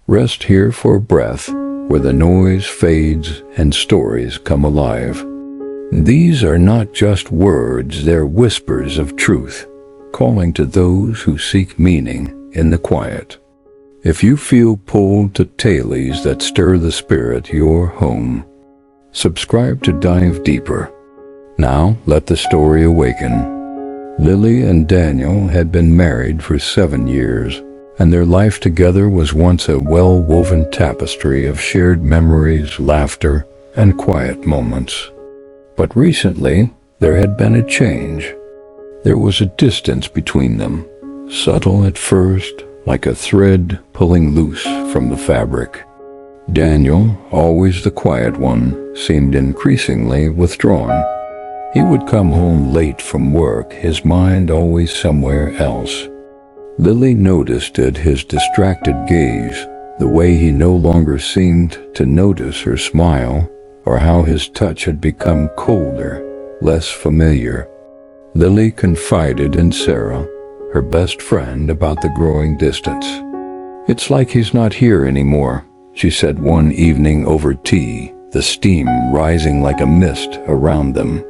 Rest here for a breath, where the noise fades and stories come alive. These are not just words, they're whispers of truth, calling to those who seek meaning in the quiet. If you feel pulled to tales that stir the spirit, you're home. Subscribe to dive deeper. Now let the story awaken. Lily and Daniel had been married for 7 years, and their life together was once a well-woven tapestry of shared memories, laughter, and quiet moments. But recently, there had been a change. There was a distance between them, subtle at first, like a thread pulling loose from the fabric. Daniel, always the quiet one, seemed increasingly withdrawn. He would come home late from work, his mind always somewhere else. Lily noticed it, his distracted gaze, the way he no longer seemed to notice her smile, or how his touch had become colder, less familiar. Lily confided in Sarah, her best friend, about the growing distance. "It's like he's not here anymore," she said one evening over tea, the steam rising like a mist around them.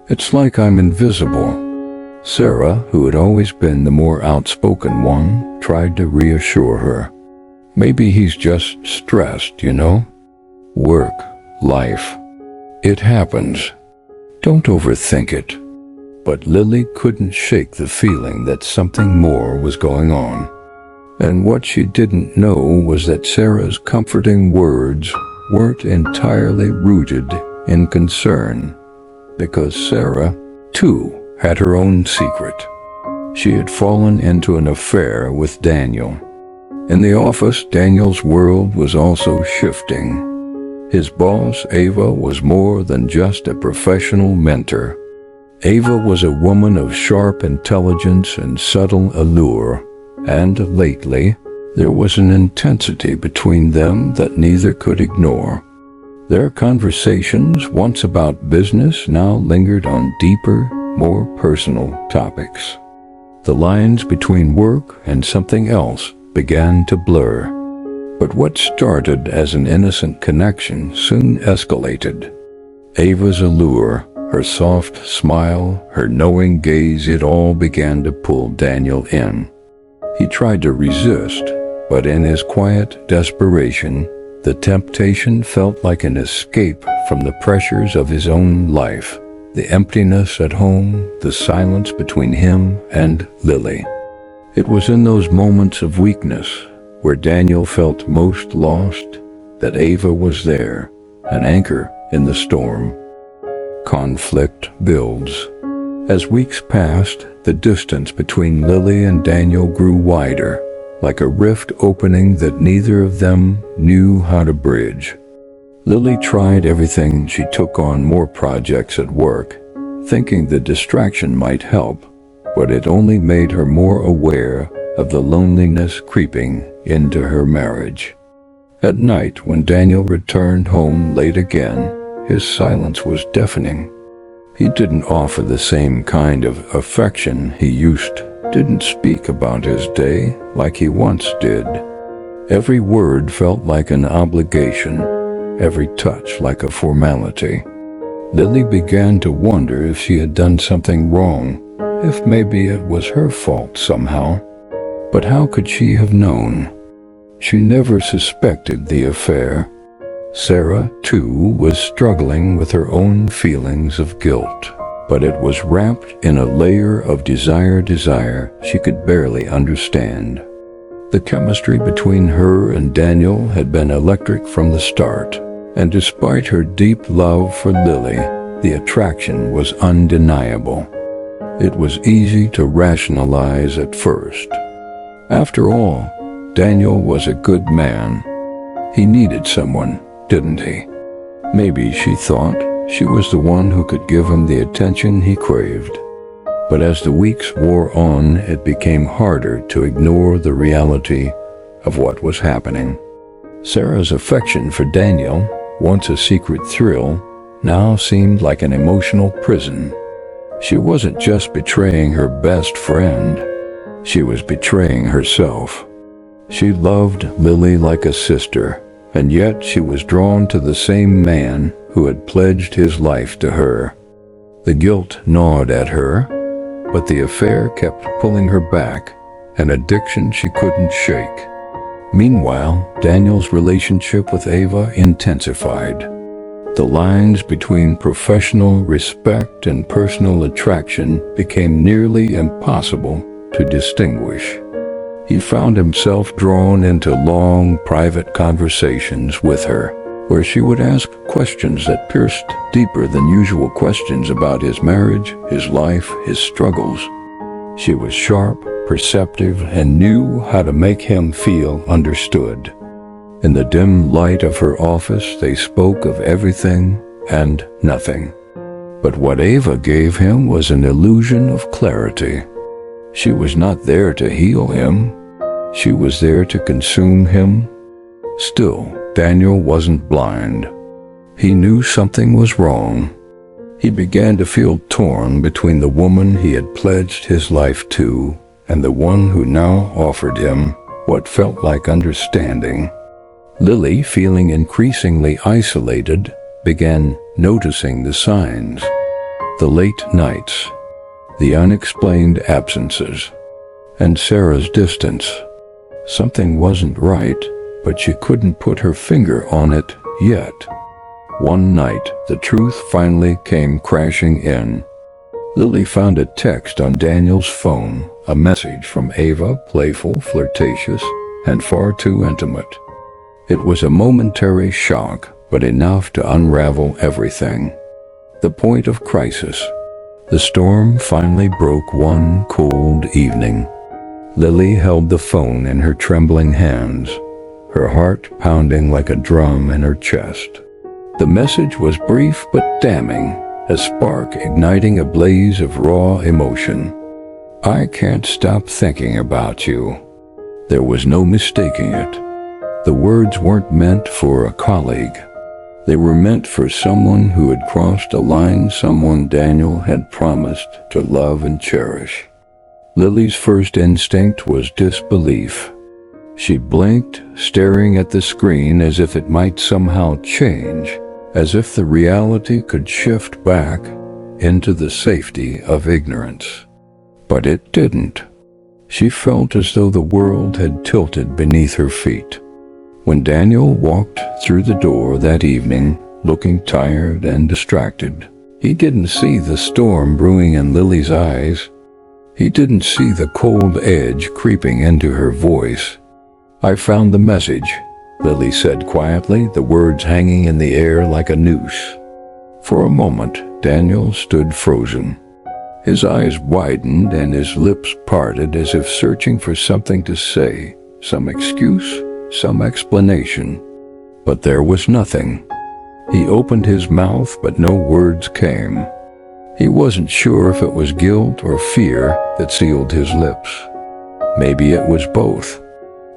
"It's like I'm invisible." Sarah, who had always been the more outspoken one, tried to reassure her. "Maybe he's just stressed, you know? Work, life. It happens. Don't overthink it." But Lily couldn't shake the feeling that something more was going on. And what she didn't know was that Sarah's comforting words weren't entirely rooted in concern, because Sarah, too, had her own secret. She had fallen into an affair with Daniel. In the office, Daniel's world was also shifting. His boss, Ava, was more than just a professional mentor. Ava was a woman of sharp intelligence and subtle allure, and lately, there was an intensity between them that neither could ignore. Their conversations, once about business, now lingered on deeper, more personal topics. The lines between work and something else began to blur. But what started as an innocent connection soon escalated. Ava's allure, her soft smile, her knowing gaze, it all began to pull Daniel in. He tried to resist, but in his quiet desperation, the temptation felt like an escape from the pressures of his own life. The emptiness at home, the silence between him and Lily. It was in those moments of weakness, where Daniel felt most lost, that Ava was there, an anchor in the storm. Conflict builds. As weeks passed, the distance between Lily and Daniel grew wider, like a rift opening that neither of them knew how to bridge. Lily tried everything. She took on more projects at work, thinking the distraction might help, but it only made her more aware of the loneliness creeping into her marriage. At night, when Daniel returned home late again, his silence was deafening. He didn't offer the same kind of affection he used, didn't speak about his day like he once did. Every word felt like an obligation, every touch like a formality. Lily began to wonder if she had done something wrong, if maybe it was her fault somehow. But how could she have known? She never suspected the affair. Sarah, too, was struggling with her own feelings of guilt, but it was wrapped in a layer of desire she could barely understand. The chemistry between her and Daniel had been electric from the start, and despite her deep love for Lily, the attraction was undeniable. It was easy to rationalize at first. After all, Daniel was a good man. He needed someone, didn't he? Maybe, she thought, she was the one who could give him the attention he craved. But as the weeks wore on, it became harder to ignore the reality of what was happening. Sarah's affection for Daniel, once a secret thrill, now seemed like an emotional prison. She wasn't just betraying her best friend, she was betraying herself. She loved Lily like a sister, and yet she was drawn to the same man who had pledged his life to her. The guilt gnawed at her, but the affair kept pulling her back, an addiction she couldn't shake. Meanwhile, Daniel's relationship with Ava intensified. The lines between professional respect and personal attraction became nearly impossible to distinguish. He found himself drawn into long, private conversations with her, where she would ask questions that pierced deeper than usual questions about his marriage, his life, his struggles. She was sharp, perceptive, and knew how to make him feel understood. In the dim light of her office, they spoke of everything and nothing. But what Ava gave him was an illusion of clarity. She was not there to heal him. She was there to consume him. Still, Daniel wasn't blind. He knew something was wrong. He began to feel torn between the woman he had pledged his life to and the one who now offered him what felt like understanding. Lily, feeling increasingly isolated, began noticing the signs. The late nights, the unexplained absences, and Sarah's distance. Something wasn't right, but she couldn't put her finger on it yet. One night, the truth finally came crashing in. Lily found a text on Daniel's phone, a message from Ava, playful, flirtatious, and far too intimate. It was a momentary shock, but enough to unravel everything. The point of crisis. The storm finally broke one cold evening. Lily held the phone in her trembling hands, her heart pounding like a drum in her chest. The message was brief but damning, a spark igniting a blaze of raw emotion. "I can't stop thinking about you." There was no mistaking it. The words weren't meant for a colleague. They were meant for someone who had crossed a line, someone Daniel had promised to love and cherish. Lily's first instinct was disbelief. She blinked, staring at the screen as if it might somehow change, as if the reality could shift back into the safety of ignorance. But it didn't. She felt as though the world had tilted beneath her feet. When Daniel walked through the door that evening, looking tired and distracted, he didn't see the storm brewing in Lily's eyes. He didn't see the cold edge creeping into her voice. "I found the message," Lily said quietly, the words hanging in the air like a noose. For a moment, Daniel stood frozen. His eyes widened and his lips parted as if searching for something to say, some excuse, some explanation. But there was nothing. He opened his mouth, but no words came. He wasn't sure if it was guilt or fear that sealed his lips. Maybe it was both.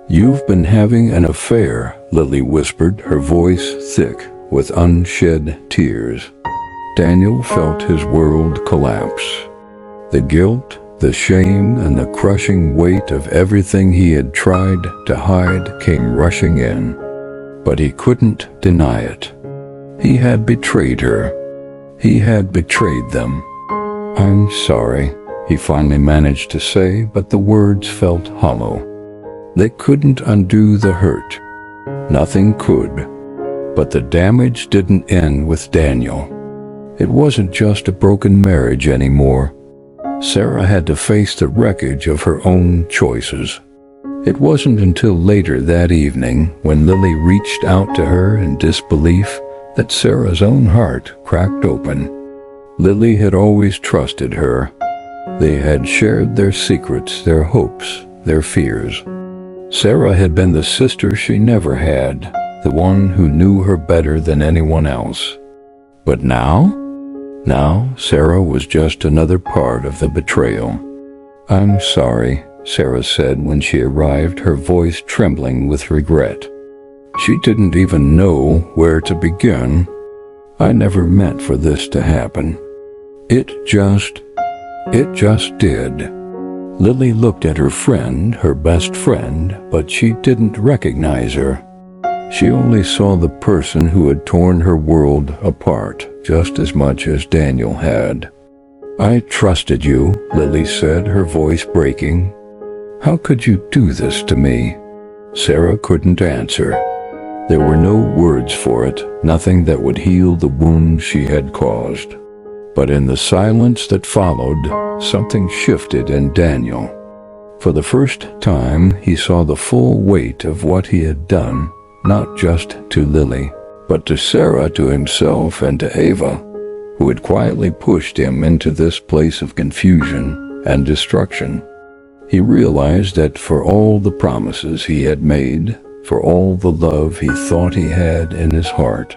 "You've been having an affair," Lily whispered, her voice thick with unshed tears. Daniel felt his world collapse. The guilt, the shame, and the crushing weight of everything he had tried to hide came rushing in. But he couldn't deny it. He had betrayed her. He had betrayed them. "I'm sorry," he finally managed to say, but the words felt hollow. They couldn't undo the hurt. Nothing could. But the damage didn't end with Daniel. It wasn't just a broken marriage anymore. Sarah had to face the wreckage of her own choices. It wasn't until later that evening, when Lily reached out to her in disbelief, that Sarah's own heart cracked open. Lily had always trusted her. They had shared their secrets, their hopes, their fears. Sarah had been the sister she never had, the one who knew her better than anyone else. But now Sarah was just another part of the betrayal. "I'm sorry," Sarah said when she arrived, her voice trembling with regret. She didn't even know where to begin. "I never meant for this to happen. It just did." Lily looked at her friend, her best friend, but she didn't recognize her. She only saw the person who had torn her world apart just as much as Daniel had. "I trusted you," Lily said, her voice breaking. "How could you do this to me?" Sarah couldn't answer. There were no words for it, nothing that would heal the wound she had caused. But in the silence that followed, something shifted in Daniel. For the first time, he saw the full weight of what he had done, not just to Lily, but to Sarah, to himself, and to Ava, who had quietly pushed him into this place of confusion and destruction. He realized that for all the promises he had made, for all the love he thought he had in his heart,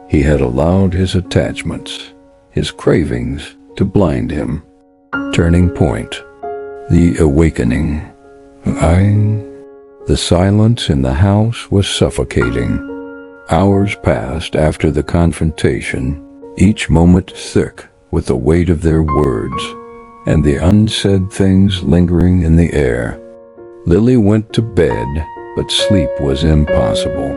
he had allowed his attachments, his cravings, to blind him. Turning point. The awakening. The silence in the house was suffocating. Hours passed after the confrontation, each moment thick with the weight of their words, and the unsaid things lingering in the air. Lily went to bed, but sleep was impossible.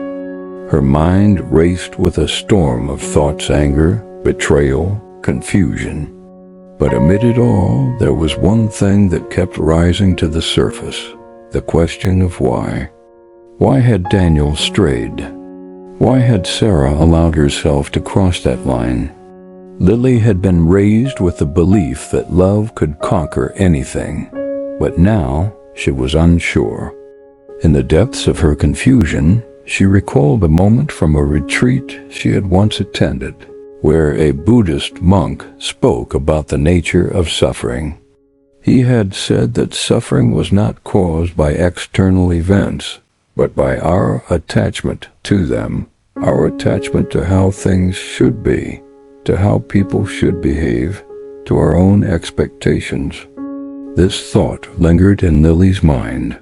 Her mind raced with a storm of thoughts, anger, betrayal, confusion. But amid it all, there was one thing that kept rising to the surface, the question of why. Why had Daniel strayed? Why had Sarah allowed herself to cross that line? Lily had been raised with the belief that love could conquer anything, but now she was unsure. In the depths of her confusion, she recalled a moment from a retreat she had once attended, where a Buddhist monk spoke about the nature of suffering. He had said that suffering was not caused by external events, but by our attachment to them, our attachment to how things should be, to how people should behave, to our own expectations. This thought lingered in Lily's mind.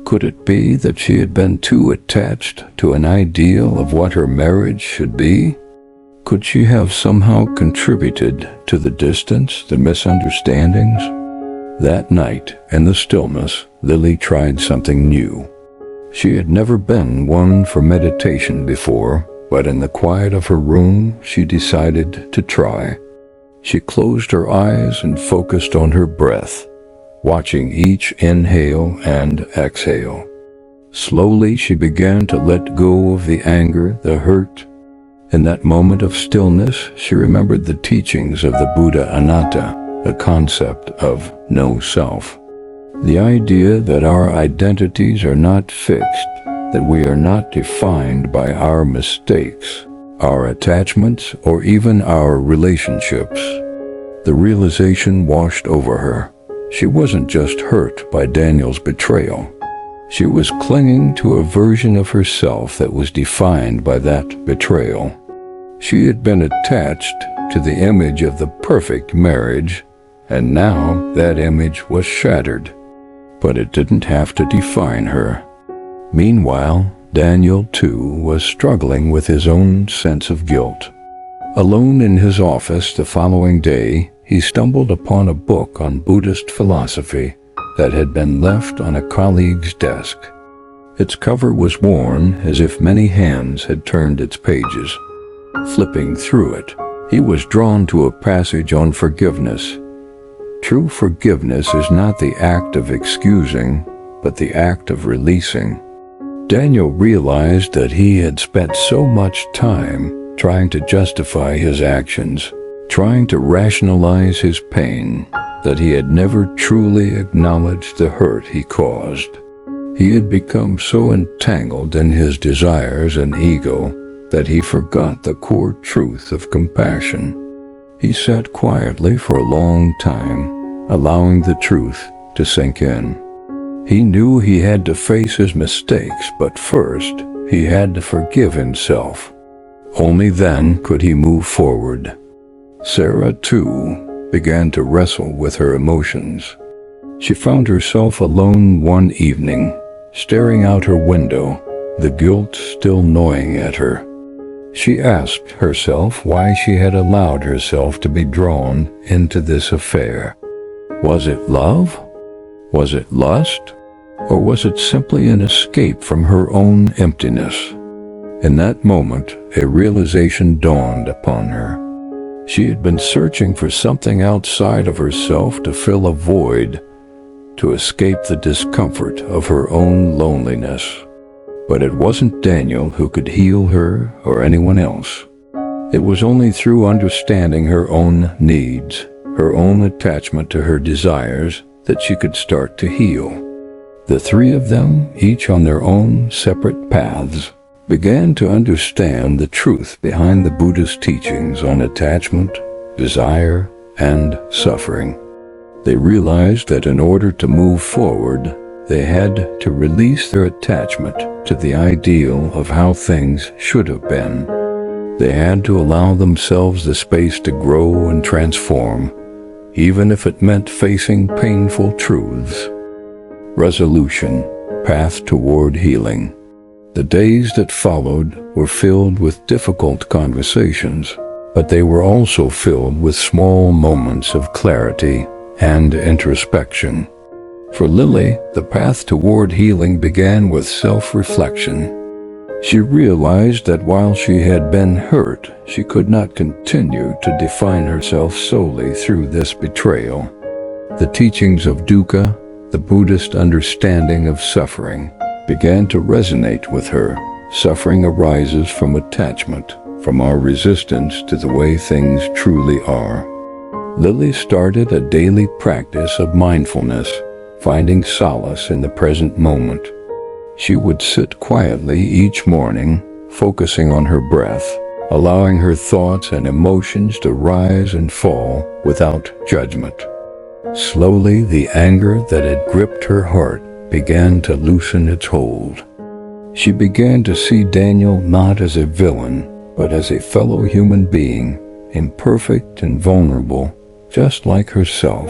Could it be that she had been too attached to an ideal of what her marriage should be? Could she have somehow contributed to the distance, the misunderstandings? That night, in the stillness, Lily tried something new. She had never been one for meditation before, but in the quiet of her room, she decided to try. She closed her eyes and focused on her breath, watching each inhale and exhale. Slowly, she began to let go of the anger, the hurt. In that moment of stillness, she remembered the teachings of the Buddha Anatta, the concept of no self. The idea that our identities are not fixed, that we are not defined by our mistakes, our attachments, or even our relationships. The realization washed over her. She wasn't just hurt by Daniel's betrayal. She was clinging to a version of herself that was defined by that betrayal. She had been attached to the image of the perfect marriage, and now that image was shattered. But it didn't have to define her. Meanwhile, Daniel, too, was struggling with his own sense of guilt. Alone in his office the following day, he stumbled upon a book on Buddhist philosophy that had been left on a colleague's desk. Its cover was worn as if many hands had turned its pages. Flipping through it, he was drawn to a passage on forgiveness. True forgiveness is not the act of excusing, but the act of releasing. Daniel realized that he had spent so much time trying to justify his actions, trying to rationalize his pain, that he had never truly acknowledged the hurt he caused. He had become so entangled in his desires and ego that he forgot the core truth of compassion. He sat quietly for a long time, allowing the truth to sink in. He knew he had to face his mistakes, but first, he had to forgive himself. Only then could he move forward. Sarah, too, began to wrestle with her emotions. She found herself alone one evening, staring out her window, the guilt still gnawing at her. She asked herself why she had allowed herself to be drawn into this affair. Was it love? Was it lust? Or was it simply an escape from her own emptiness? In that moment, a realization dawned upon her. She had been searching for something outside of herself to fill a void, to escape the discomfort of her own loneliness. But it wasn't Daniel who could heal her or anyone else. It was only through understanding her own needs, her own attachment to her desires, that she could start to heal. The three of them, each on their own separate paths, began to understand the truth behind the Buddhist teachings on attachment, desire, and suffering. They realized that in order to move forward, they had to release their attachment to the ideal of how things should have been. They had to allow themselves the space to grow and transform, even if it meant facing painful truths. Resolution, path toward healing. The days that followed were filled with difficult conversations, but they were also filled with small moments of clarity and introspection. For Lily, the path toward healing began with self-reflection. She realized that while she had been hurt, she could not continue to define herself solely through this betrayal. The teachings of dukkha, the Buddhist understanding of suffering, began to resonate with her. Suffering arises from attachment, from our resistance to the way things truly are. Lily started a daily practice of mindfulness, finding solace in the present moment. She would sit quietly each morning, focusing on her breath, allowing her thoughts and emotions to rise and fall without judgment. Slowly, the anger that had gripped her heart began to loosen its hold. She began to see Daniel not as a villain, but as a fellow human being, imperfect and vulnerable, just like herself.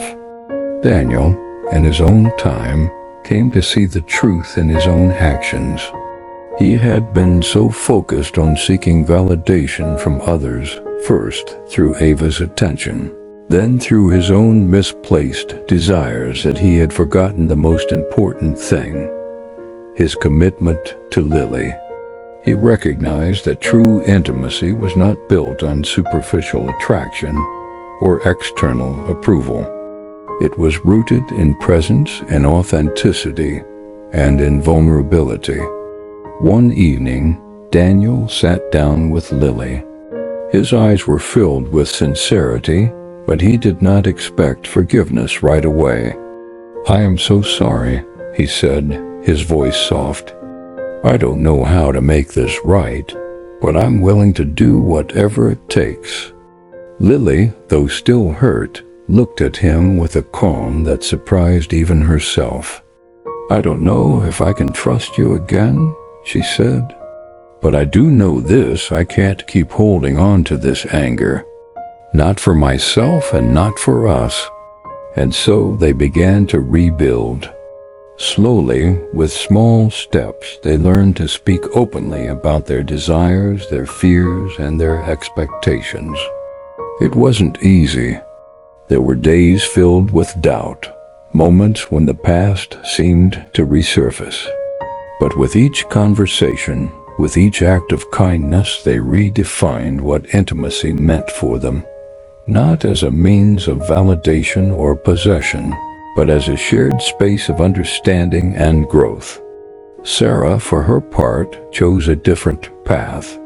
Daniel, in his own time, came to see the truth in his own actions. He had been so focused on seeking validation from others, first through Ava's attention, then through his own misplaced desires, that he had forgotten the most important thing, his commitment to Lily. He recognized that true intimacy was not built on superficial attraction or external approval. It was rooted in presence and authenticity and in vulnerability. One evening, Daniel sat down with Lily. His eyes were filled with sincerity, but he did not expect forgiveness right away. "I am so sorry," he said, his voice soft. "I don't know how to make this right, but I'm willing to do whatever it takes." Lily, though still hurt, looked at him with a calm that surprised even herself. "I don't know if I can trust you again," she said. "But I do know this: I can't keep holding on to this anger. Not for myself and not for us." And so they began to rebuild. Slowly, with small steps, they learned to speak openly about their desires, their fears, and their expectations. It wasn't easy. There were days filled with doubt, moments when the past seemed to resurface. But with each conversation, with each act of kindness, they redefined what intimacy meant for them, not as a means of validation or possession, but as a shared space of understanding and growth. Sarah, for her part, chose a different path.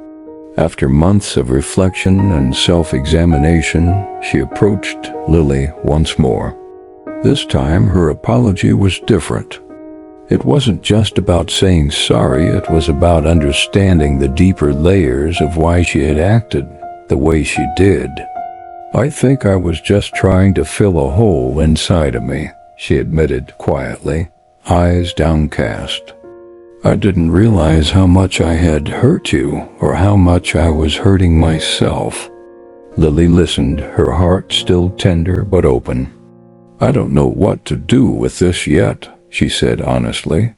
After months of reflection and self-examination, she approached Lily once more. This time, her apology was different. It wasn't just about saying sorry, it was about understanding the deeper layers of why she had acted the way she did. "I think I was just trying to fill a hole inside of me," she admitted quietly, eyes downcast. "I didn't realize how much I had hurt you, or how much I was hurting myself." Lily listened, her heart still tender but open. "I don't know what to do with this yet," she said honestly,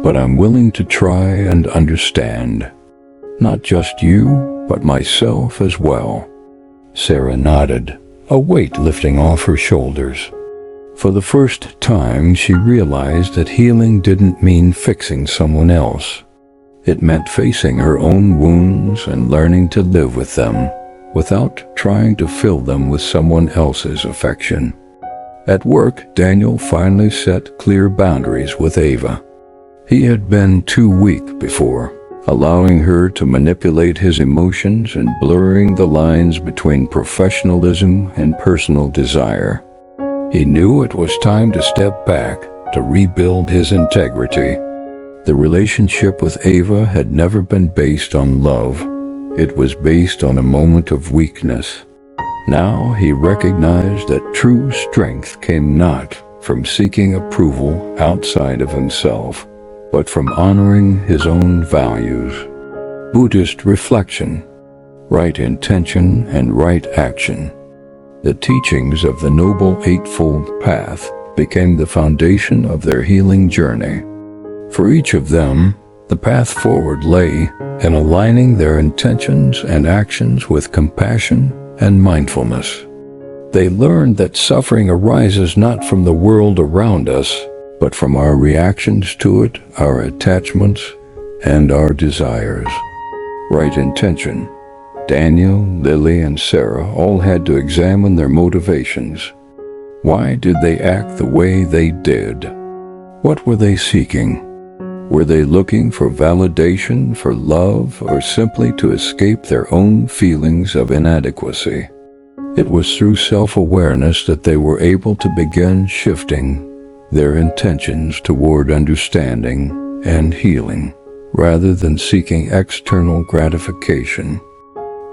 "but I'm willing to try and understand. Not just you, but myself as well." Sarah nodded, a weight lifting off her shoulders. For the first time, she realized that healing didn't mean fixing someone else. It meant facing her own wounds and learning to live with them without trying to fill them with someone else's affection. At work, Daniel finally set clear boundaries with Ava. He had been too weak before, allowing her to manipulate his emotions and blurring the lines between professionalism and personal desire. He knew it was time to step back to rebuild his integrity. The relationship with Ava had never been based on love. It was based on a moment of weakness. Now he recognized that true strength came not from seeking approval outside of himself, but from honoring his own values. Buddhist reflection, right intention and right action. The teachings of the Noble Eightfold Path became the foundation of their healing journey. For each of them, the path forward lay in aligning their intentions and actions with compassion and mindfulness. They learned that suffering arises not from the world around us, but from our reactions to it, our attachments, and our desires. Right intention. Daniel, Lily, and Sarah all had to examine their motivations. Why did they act the way they did? What were they seeking? Were they looking for validation, for love, or simply to escape their own feelings of inadequacy? It was through self-awareness that they were able to begin shifting their intentions toward understanding and healing, rather than seeking external gratification.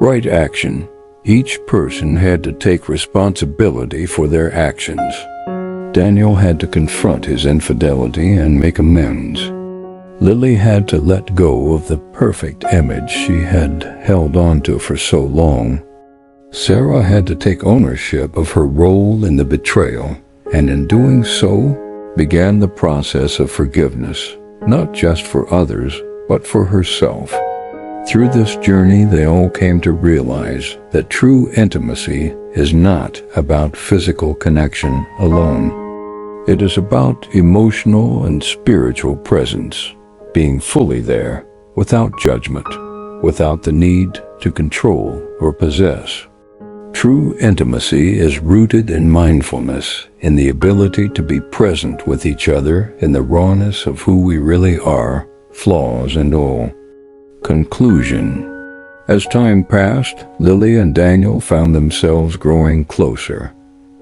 Right action. Each person had to take responsibility for their actions. Daniel had to confront his infidelity and make amends. Lily had to let go of the perfect image she had held onto for so long. Sarah had to take ownership of her role in the betrayal, and in doing so, began the process of forgiveness, not just for others, but for herself. Through this journey, they all came to realize that true intimacy is not about physical connection alone. It is about emotional and spiritual presence, being fully there, without judgment, without the need to control or possess. True intimacy is rooted in mindfulness, in the ability to be present with each other in the rawness of who we really are, flaws and all. Conclusion. As time passed, Lily and Daniel found themselves growing closer,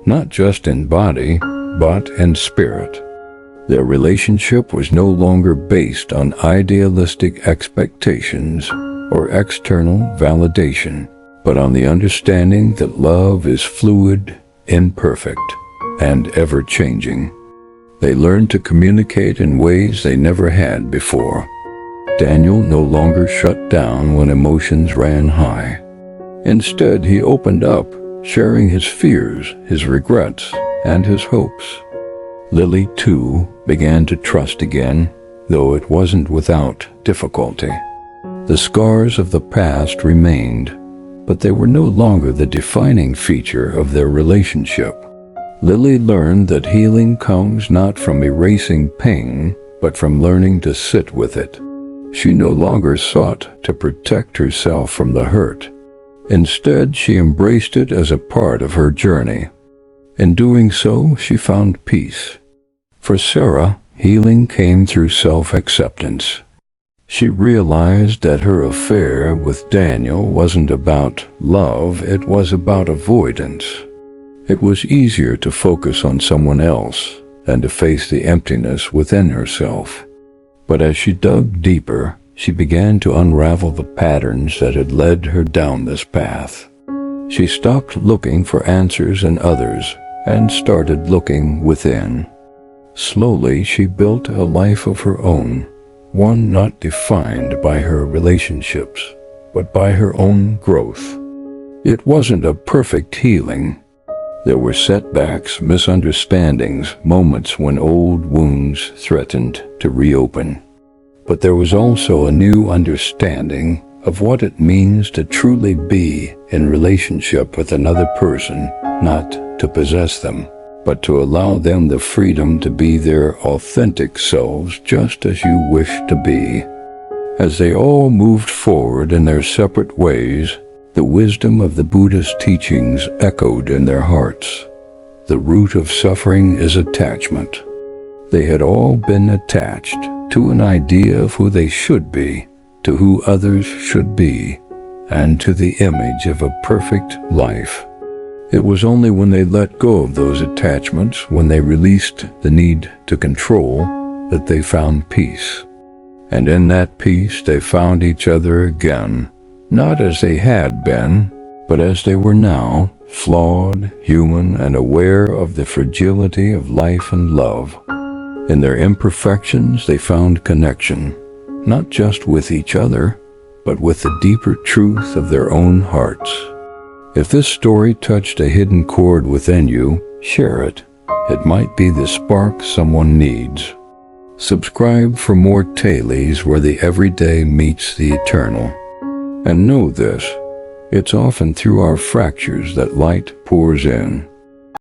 not just in body, but in spirit. Their relationship was no longer based on idealistic expectations or external validation, but on the understanding that love is fluid, imperfect, and ever-changing. They learned to communicate in ways they never had before. Daniel no longer shut down when emotions ran high. Instead, he opened up, sharing his fears, his regrets, and his hopes. Lily, too, began to trust again, though it wasn't without difficulty. The scars of the past remained, but they were no longer the defining feature of their relationship. Lily learned that healing comes not from erasing pain, but from learning to sit with it. She no longer sought to protect herself from the hurt. Instead, she embraced it as a part of her journey. In doing so, she found peace. For Sarah, healing came through self-acceptance. She realized that her affair with Daniel wasn't about love, it was about avoidance. It was easier to focus on someone else than to face the emptiness within herself. But as she dug deeper, she began to unravel the patterns that had led her down this path. She stopped looking for answers in others and started looking within. Slowly, she built a life of her own, one not defined by her relationships, but by her own growth. It wasn't a perfect healing. There were setbacks, misunderstandings, moments when old wounds threatened to reopen. But there was also a new understanding of what it means to truly be in relationship with another person, not to possess them, but to allow them the freedom to be their authentic selves just as you wish to be. As they all moved forward in their separate ways, the wisdom of the Buddhist teachings echoed in their hearts. The root of suffering is attachment. They had all been attached to an idea of who they should be, to who others should be, and to the image of a perfect life. It was only when they let go of those attachments, when they released the need to control, that they found peace. And in that peace they found each other again, not as they had been, but as they were now, flawed, human, and aware of the fragility of life and love. In their imperfections they found connection, not just with each other, but with the deeper truth of their own hearts. If this story touched a hidden chord within you, share it. It might be the spark someone needs. Subscribe for more tailies where the everyday meets the eternal. And know this, it's often through our fractures that light pours in.